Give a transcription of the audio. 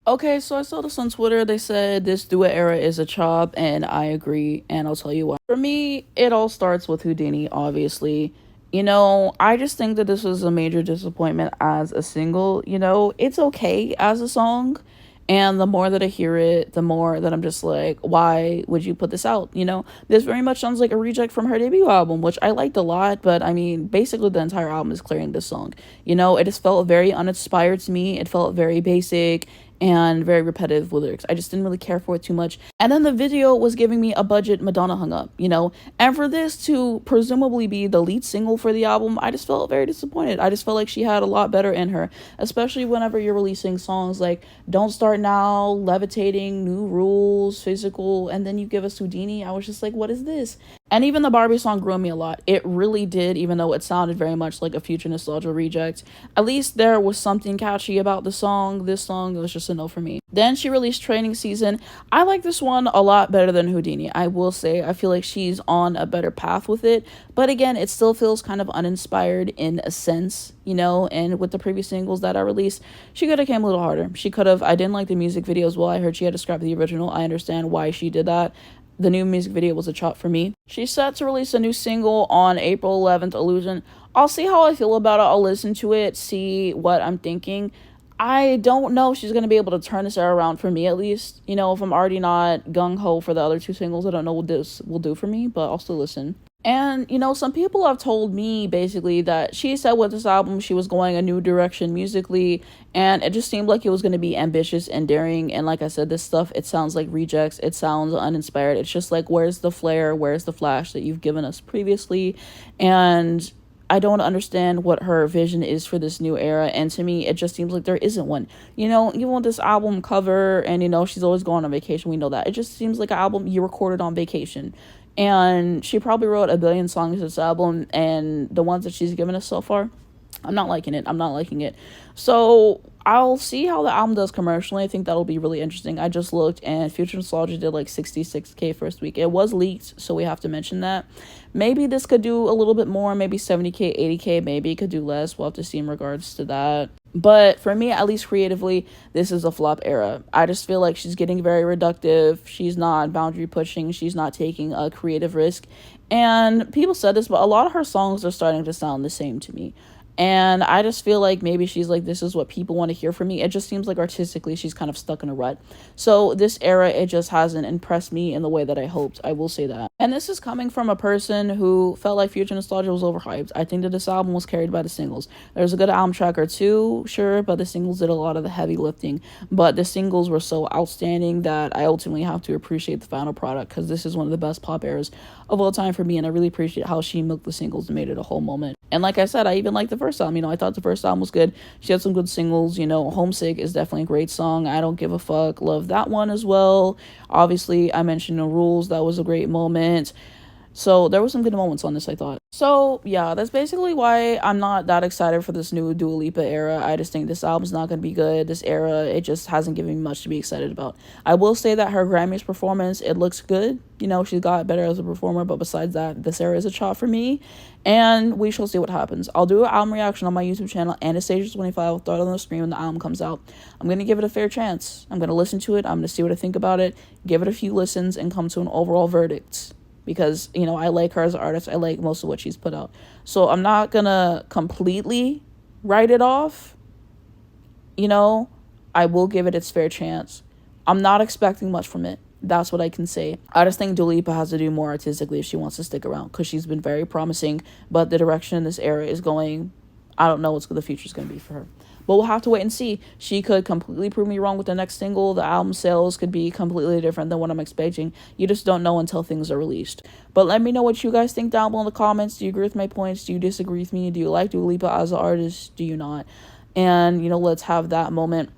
Okay, so I saw this on Twitter. They said this duet era is a chop, and I agree, and I'll tell you why. For me, it all starts with Houdini, obviously. I just think that this was a major disappointment as a single. It's okay as a song. And the more that I hear it, the more that I'm just like, why would you put this out? This very much sounds like a reject from her debut album, which I liked a lot. But I mean, basically, the entire album is clearing this song. It just felt very uninspired to me. It felt very basic and very repetitive with lyrics. I just didn't really care for it too much. And then the video was giving me a budget Madonna hung up. And for this to presumably be the lead single for the album, I just felt very disappointed. I just felt like she had a lot better in her, especially whenever you're releasing songs like Don't Start Now, Levitating, New Rules, Physical, and then you give us Houdini. I was just like, what is this? And even the Barbie song grew on me a lot. It really did, even though it sounded very much like a future nostalgia reject. At least there was something catchy about the song. This song was just a no for me. Then she released Training Season. I like this one a lot better than Houdini. I will say, I feel like she's on a better path with it. But again, it still feels kind of uninspired in a sense, and with the previous singles that I released, she could have came a little harder. She could have, I didn't like the music video as well. I heard she had to scrap the original. I understand why she did that. The new music video was a chop for me. She's set to release a new single on April 11th, Illusion. I'll see how I feel about it. I'll listen to it, see what I'm thinking. I don't know if she's going to be able to turn this era around for me, at least. If I'm already not gung-ho for the other two singles, I don't know what this will do for me, but I'll still listen. And, some people have told me, basically, that she said with this album she was going a new direction musically, and it just seemed like it was going to be ambitious and daring, and like I said, this stuff, it sounds like rejects, it sounds uninspired, it's just like, where's the flair, where's the flash that you've given us previously, and I don't understand what her vision is for this new era, and to me, it just seems like there isn't one. Even with this album cover, and she's always going on vacation, we know that. It just seems like an album you recorded on vacation. And she probably wrote a billion songs this album, and the ones that she's given us so far, I'm not liking it. So I'll see how the album does commercially. I think that'll be really interesting. I just looked, and Future Nostalgia did like 66K first week. It was leaked, so we have to mention that. Maybe this could do a little bit more, maybe 70K, 80K, maybe it could do less. We'll have to see in regards to that. But for me, at least creatively, this is a flop era. I just feel like she's getting very reductive. She's not boundary pushing. She's not taking a creative risk. And people said this, but a lot of her songs are starting to sound the same to me. And I just feel like maybe she's like, this is what people want to hear from me. It just seems like artistically she's kind of stuck in a rut. So this era, it just hasn't impressed me in the way that I hoped. I will say that. And this is coming from a person who felt like Future Nostalgia was overhyped. I think that this album was carried by the singles. There's a good album track or two, sure, but the singles did a lot of the heavy lifting. But the singles were so outstanding that I ultimately have to appreciate the final product, because this is one of the best pop eras of all time for me. And I really appreciate how she milked the singles and made it a whole moment. And like I said, I even liked the first album. I thought the first album was good. She had some good singles. Homesick is definitely a great song. I Don't Give a Fuck. Love that one as well. Obviously, I mentioned No Rules. That was a great moment. So there were some good moments on this, I thought. So yeah, that's basically why I'm not that excited for this new Dua Lipa era. I just think this album's not going to be good. This era, it just hasn't given me much to be excited about. I will say that her Grammys performance, it looks good. She got better as a performer, but besides that, this era is a chop for me. And we shall see what happens. I'll do an album reaction on my YouTube channel and at Stage 25. I'll throw it on the screen when the album comes out. I'm going to give it a fair chance. I'm going to listen to it. I'm going to see what I think about it, give it a few listens, and come to an overall verdict. Because, I like her as an artist. I like most of what she's put out. So I'm not going to completely write it off. I will give it its fair chance. I'm not expecting much from it. That's what I can say. I just think Dua Lipa has to do more artistically if she wants to stick around, because she's been very promising. But the direction this era is going, I don't know what the future's going to be for her. But we'll have to wait and see. She could completely prove me wrong with the next single. The album sales could be completely different than what I'm expecting. You just don't know until things are released. But let me know what you guys think down below in the comments. Do you agree with my points? Do you disagree with me? Do you like Dua Lipa as an artist? Do you not? And, let's have that moment.